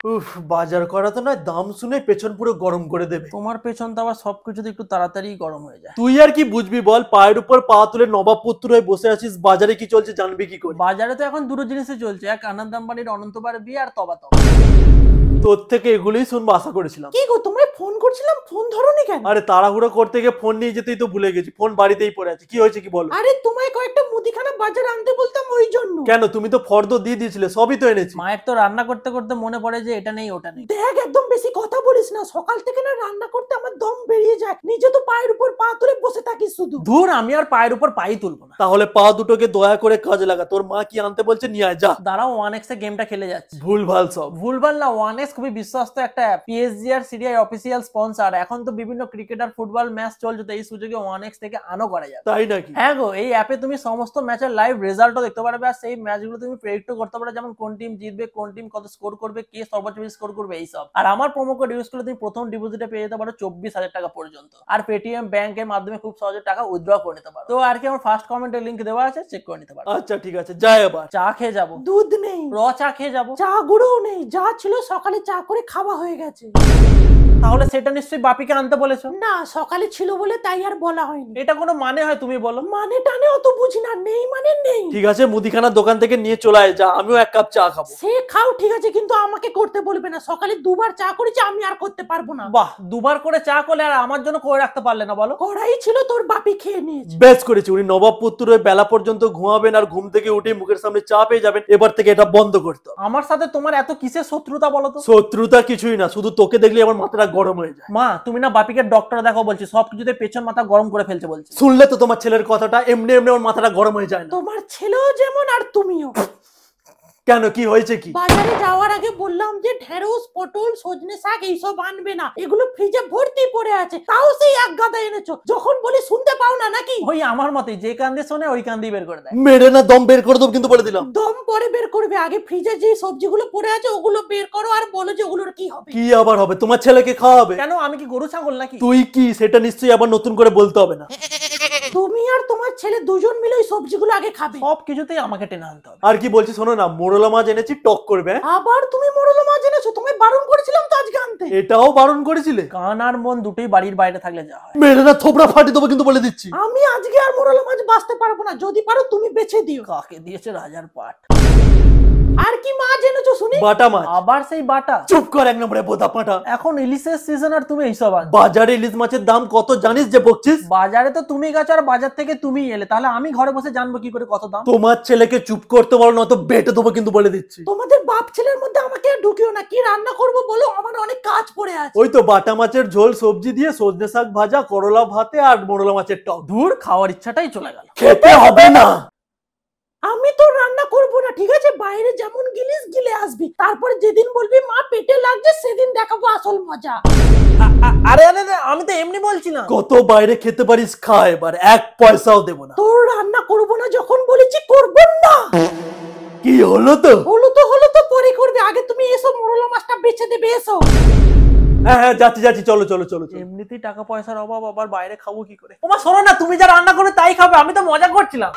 উফ, বাজার করা তো নয়, দাম শুনে পেছন পুরো গরম করে দেবে। তোমার পেছন তো আবার সবকিছুতে একটু তাড়াতাড়ি গরম হয়ে যায়। তুই আর কি বুঝবি বল, পায়ের উপর পা তুলে নবাবপুত্র হয়ে বসে আছিস, বাজারে কি চলছে জানবি কি করে? বাজারে তো এখন দুটো জিনিসই চলছে, এক আনন্দ আম্বানির অনন্তবার বিয়ে আর তবা তবা। তোর থেকে এগুলোই শুনবো আশা করেছিলাম। কি গো, তোমায় ফোন করছিলাম, ফোন ধরোনি কেন? আরে তাড়াহুড়ো করতে গিয়ে ফোন নিয়ে যেতেই তো ভুলে গেছি, ফোন বাড়িতেই পড়ে আছে। কি হয়েছে কি বলো? আরে তোমায় কয়েকটা মুদিখানা বাজার আনতে বলতাম ওই জন্য। কেন, তুমি তো ফর্দ দিয়ে দিয়েছিলে, সবই তো এনেছি। মায়ের তো রান্না করতে করতে মনে পড়ে যে এটা নেই ওটা নেই। দেখ, একদম বেশি কথা বলিস না, সকাল থেকে না রান্না করতে আমার দম বেরিয়ে যায়, নিজে তো পায়ের উপর পা তুলে বসে থাকিস শুধু। দূর, আমি আর পায়ের উপর পাই তুলবো না। তাহলে পা দুটোকে দয়া করে কাজে লাগা, তোর মা কি আনতে বলছে নিয়ে আয় যা। দাঁড়াও, 1x এ গেমটা খেলে যাচ্ছে। ভুলভাল সব। ভুলভাল না, 1x খুবই বিশ্বস্ত একটা অ্যাপ, পিএসজি আর সিরিয়ার অফিসিয়াল স্পন্সর। এখন তো বিভিন্ন ক্রিকেট আর ফুটবল ম্যাচ চলছে, তো এই সুযোগে 1x থেকে আনো করা যাবে। তাই নাকি? হ্যাঁ গো, এই অ্যাপে তুমি সমস্ত ম্যাচের লাইভ রেজাল্টও দেখতে পারবে, আর সেই ম্যাচগুলো তুমি প্রেডিক্টও করতে পারবে, যেমন কোন টিম জিতবে, কোন টিম কত স্কোর করবে, কে সর্বোচ্চ বেশি স্কোর করবে, এইসব। আর আমার প্রোমো কোড ইউজ করলে তুমি প্রথম ডিপোজিটে পেয়ে যেতে পারো 24,000 টাকা পর্যন্ত, আর পেটিএম ব্যাংকের মাধ্যমে খুব সহজে টাকা উইথড্র করে নিতে পারো। তো আর কি, আমার ফার্স্ট কমেন্টের লিংক দেওয়া আছে, চেক করে নিতে পারো। আচ্ছা ঠিক আছে, যাই এবার। চা খেয়ে যাবো। দুধ নেই, চা খেয়ে যাবো। চা গুঁড়োও নেই, যা ছিল সকালে চা করে খাওয়া হয়ে গেছে। তাহলে সেটা নিশ্চয়ই বাপিকে আনতে বলেছো? না, সকালে ছিল বলে তাই আর বলা হয়নি। এটা কোনো মানে হয় তুমি বলো? মানে টানে অত বুঝি না, নেই মানে নেই। ঠিক আছে, মুদিখানার দোকান থেকে নিয়ে চলে আয় যা, আমিও এক কাপ চা খাবো। সে খাও ঠিক আছে, কিন্তু আমাকে করতে বলবে না। সকালে দুবার চা করেছি, আমি আর করতে পারবো না। বাহ, দুবার করে চা করলে আর আমার জন্য করে রাখতে পারলে না বলো? কড়াই ছিল, তোর বাপি খেয়ে নিয়েছে। বেশ করেছি, উনি নবাবপুত্র হয়ে বেলা পর্যন্ত ঘুমাবেন আর ঘুম থেকে উঠে মুখের সামনে চা পেয়ে যাবেন। এবার থেকে এটা বন্ধ করতে হবে। আমার সাথে তোমার এত কিসের শত্রুতা বলো তো? শত্রুতা কিছুই না, শুধু তোকে দেখলে আমার মাথাটা গরম হয়ে যায়। মা, তুমি না বাপিকে ডক্টর দেখো বলছি, সবকিছুতে পেছন মাথা গরম করে ফেলছে বলছে। শুনলে তো তোমার ছেলের কথাটা, এমনি এমনি আমার মাথাটা গরম হয়ে যায় না। তোমার ছেলেও যেমন আর তুমিও। কেন, কি হয়েছে কি? বাজারে যাওয়ার আগে বললাম যে ঢেঁড়স, পটল, সজনে শাক এইসব আনবে না, এগুলো ফ্রিজে ভর্তি পড়ে আছে, তাও সেই এক গাদা এনেছো। যখন বলি শুনতে পাও না নাকি? ওই আমার মতই, যে কান দিয়ে শোনে ওই কান দিয়ে বের করে দেয়। মেরে না দম বের করে দেবো কিন্তু বলে দিলাম। দম পরে বের করবে, আগে ফ্রিজে যে সবজিগুলো পড়ে আছে ওগুলো বের করো আর বলো যে ওগুলোর কি হবে। কি আবার হবে? তোমার ছেলেকে খাওয়াবে? কেন, আমি কি গরু ছাগল নাকি? তুই কি, সেটা নিশ্চয়ই আবার নতুন করে বলতে হবে না। তুমি আর তোমার ছেলে দুজন মিলে ওই সবজিগুলো আগে খাবে। সব কিছুতেই আমাকে টেনে আনতে হবে। আর কি বলছি শোনো না, মোরলা মাছ এনেছি, টক করবে। আবার তুমি মোরলা মাছ এনেছো? তোমায় বারণ করেছিলাম তো আজকে আনতে। এটাও বারণ করেছিলে? কান আর মন দুটোই বাড়ির বাইরে থাকলে যা হয়। মেরে না থোবড়া ফাটিয়ে দেবো কিন্তু বলে দিচ্ছি। আমি আজকে আর মোরলা মাছ বাঁচতে পারবো না, যদি পারো তুমি বেছে দিও। কাকে দিয়েছে রাজার পাট। আর কি মাছ এনেছো শুনি? বাটা মাছ। আবার সেই বাটা? চুপ কর, এক নম্বরে বোদা পাটা। এখন ইলিশের সিজন আর তুমি এইসব আনছো। বাজারে ইলিশ মাছের দাম কত জানিস যে বকছিস? বাজারে তো তুমি গেছো আর বাজার থেকে তুমি এলে, তাহলে আমি ঘরে বসে জানবো কি করে কত দাম? তোমার ছেলেকে চুপ করতে বলো না তো বেটে দেবো কিন্তু বলে দিচ্ছি। তোমাদের বাপ ছেলের মধ্যে আমাকে আর ঢুকিও না। কি রান্না করব বলো, আমার অনেক কাজ পড়ে আছে। ওই তো বাটা মাছের ঝোল, সবজি দিয়ে সজনে শাক ভাজা, করলা ভাতে আর মোরলা মাছের টক। দূর, খাওয়ার ইচ্ছাটাই চলে গেল। খেতে হবে না। আমি তো রান্না করব না, ঠিক আছে? বাইরে যেমন গিলিস গিলে আসবি, তারপরে যেদিন বলবি মা পেটে লাগছে সেদিন দেখাবো আসল মজা। আরে আরে আরে, আমি তো এমনি বলছি না। কত বাইরে খেতে পারিস খা, এবার এক পয়সাও দেবো না। তোর রান্না করব না যখন বলেছি, করব না। কি হলো তো? হলো তো পরে করবে, আগে তুমি এসো, মোরলা মাছটা বেছে দেবে, এসো। হ্যাঁ হ্যাঁ, যাচ্ছি যাচ্ছি, চলো চলো চলো চলো। এমনিতেই টাকা পয়সার অভাব, আবার বাইরে খাবো কি করে? ওমা শোনো না, তুমি যা রান্না করবে তাই খাবে, আমি তো মজা করছিলাম।